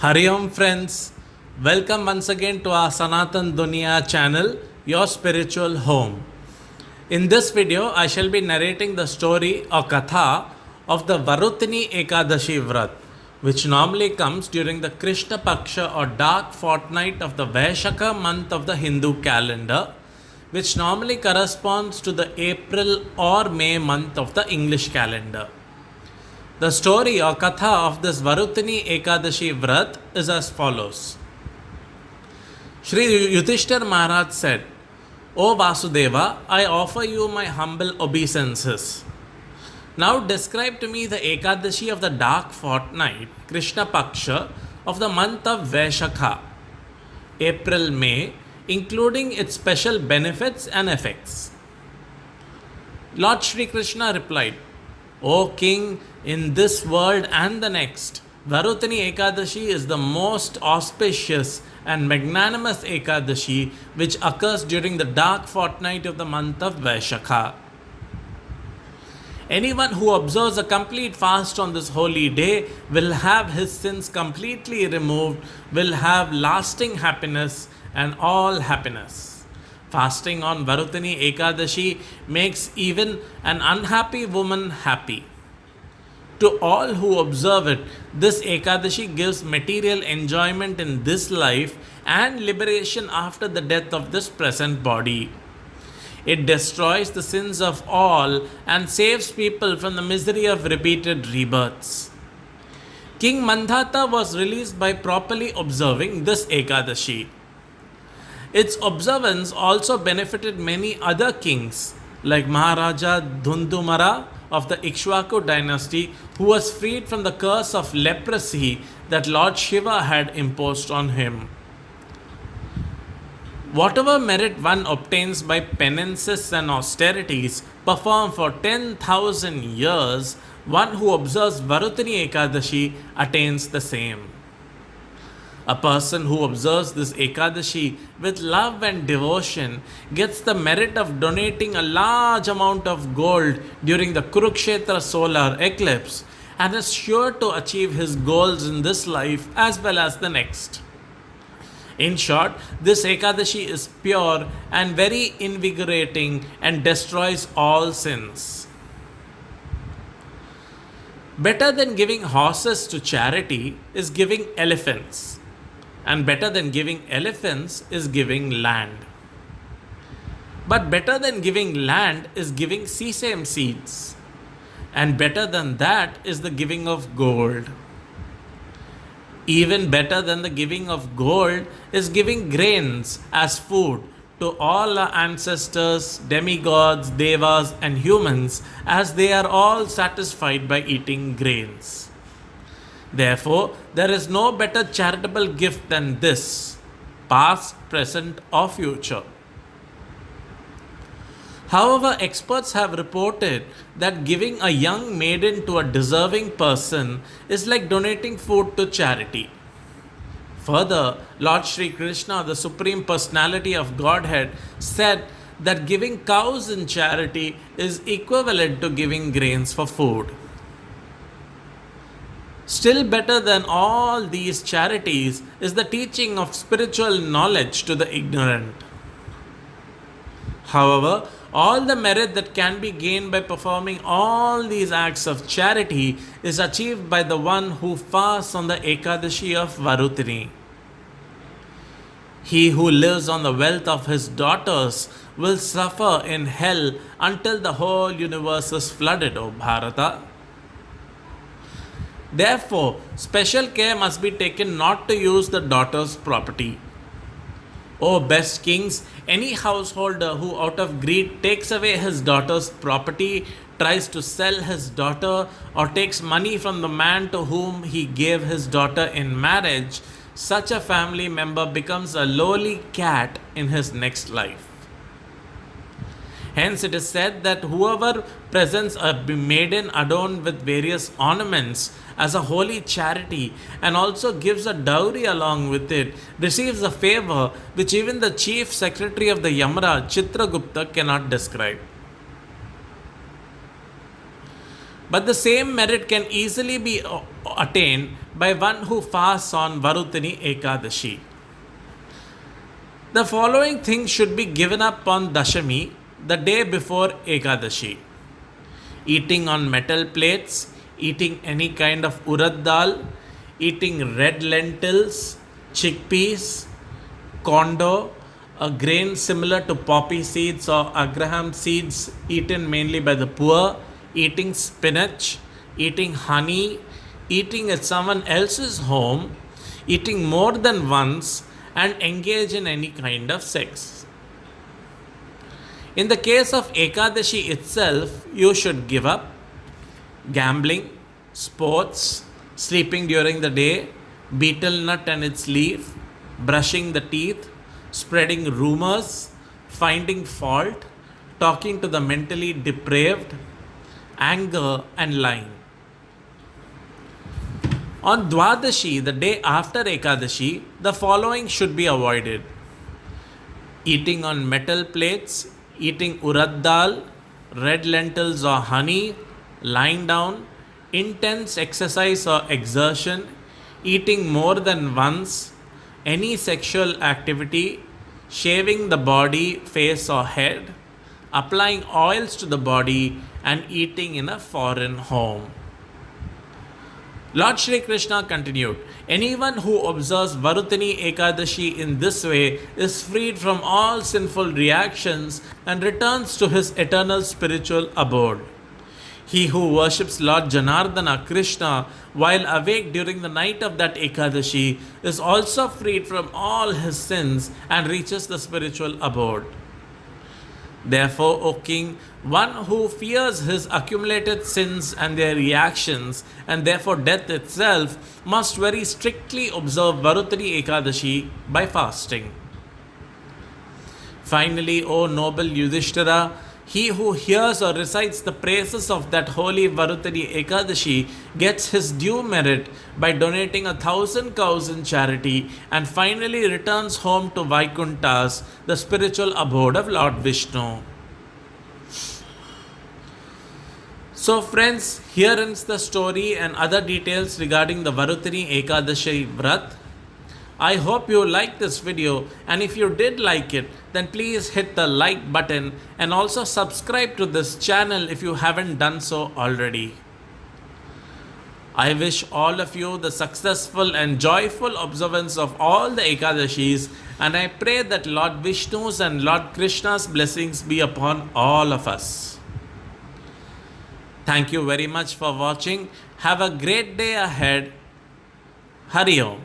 Hari Om friends, welcome once again to our Sanatan Duniya Channel, your spiritual home. In this video, I shall be narrating the story or Katha of the Varuthini Ekadashi Vrat, which normally comes during the Krishna Paksha or dark fortnight of the Vaisakha month of the Hindu calendar, which normally corresponds to the April or May month of the English calendar. The story or Katha of this Varuthini Ekadashi Vrat is as follows. Shri Yudhishthir Maharaj said, O Vasudeva, I offer you my humble obeisances. Now describe to me the Ekadashi of the dark fortnight, Krishna Paksha, of the month of Vaisakha, April-May, including its special benefits and effects. Lord Shri Krishna replied, O King, in this world and the next, Varuthini Ekadashi is the most auspicious and magnanimous Ekadashi which occurs during the dark fortnight of the month of Vaisakha. Anyone who observes a complete fast on this holy day will have his sins completely removed, will have lasting happiness and all happiness. Fasting on Varuthini Ekadashi makes even an unhappy woman happy. To all who observe it, this Ekadashi gives material enjoyment in this life and liberation after the death of this present body. It destroys the sins of all and saves people from the misery of repeated rebirths. King Mandhata was released by properly observing this Ekadashi. Its observance also benefited many other kings like Maharaja Dhundumara of the Ikshwaku dynasty, who was freed from the curse of leprosy that Lord Shiva had imposed on him. Whatever merit one obtains by penances and austerities performed for 10,000 years, one who observes Varuthini Ekadashi attains the same. A person who observes this Ekadashi with love and devotion gets the merit of donating a large amount of gold during the Kurukshetra solar eclipse and is sure to achieve his goals in this life as well as the next. In short, this Ekadashi is pure and very invigorating and destroys all sins. Better than giving horses to charity is giving elephants. And better than giving elephants is giving land. But better than giving land is giving sesame seeds. And better than that is the giving of gold. Even better than the giving of gold is giving grains as food to all our ancestors, demigods, devas, and humans, as they are all satisfied by eating grains. Therefore, there is no better charitable gift than this, past, present, or future. However, experts have reported that giving a young maiden to a deserving person is like donating food to charity. Further, Lord Shri Krishna, the Supreme Personality of Godhead, said that giving cows in charity is equivalent to giving grains for food. Still better than all these charities is the teaching of spiritual knowledge to the ignorant. However, all the merit that can be gained by performing all these acts of charity is achieved by the one who fasts on the Ekadashi of Varuthini. He who lives on the wealth of his daughters will suffer in hell until the whole universe is flooded, O Bharata. Therefore, special care must be taken not to use the daughter's property. O best kings, any householder who out of greed takes away his daughter's property, tries to sell his daughter, or takes money from the man to whom he gave his daughter in marriage, such a family member becomes a lowly cat in his next life. Hence, it is said that whoever presents a maiden adorned with various ornaments as a holy charity and also gives a dowry along with it receives a favor which even the chief secretary of the Yamraj, Chitragupta, cannot describe. But the same merit can easily be attained by one who fasts on Varuthini Ekadashi. The following things should be given up on Dashami, the day before Ekadashi: eating on metal plates, eating any kind of urad dal, eating red lentils, chickpeas, kondo, a grain similar to poppy seeds or abraham seeds eaten mainly by the poor, eating spinach, eating honey, eating at someone else's home, eating more than once, and engage in any kind of sex. In the case of Ekadashi itself, you should give up gambling, sports, sleeping during the day, betel nut and its leaf, brushing the teeth, spreading rumors, finding fault, talking to the mentally depraved, anger, and lying. On Dwadashi, the day after Ekadashi, the following should be avoided: eating on metal plates, eating urad dal, red lentils or honey, lying down, intense exercise or exertion, eating more than once, any sexual activity, shaving the body, face or head, applying oils to the body, and eating in a foreign home. Lord Shri Krishna continued, anyone who observes Varuthini Ekadashi in this way is freed from all sinful reactions and returns to his eternal spiritual abode. He who worships Lord Janardana Krishna while awake during the night of that Ekadashi is also freed from all his sins and reaches the spiritual abode. Therefore, O King, one who fears his accumulated sins and their reactions, and therefore death itself, must very strictly observe Varuthini Ekadashi by fasting. Finally, O noble Yudhishthira, he who hears or recites the praises of that holy Varuthini Ekadashi gets his due merit by donating 1,000 cows in charity and finally returns home to Vaikunthas, the spiritual abode of Lord Vishnu. So friends, here ends the story and other details regarding the Varuthini Ekadashi Vrat. I hope you liked this video, and if you did like it, then please hit the like button and also subscribe to this channel if you haven't done so already. I wish all of you the successful and joyful observance of all the Ekadashis, and I pray that Lord Vishnu's and Lord Krishna's blessings be upon all of us. Thank you very much for watching. Have a great day ahead. Hari Om.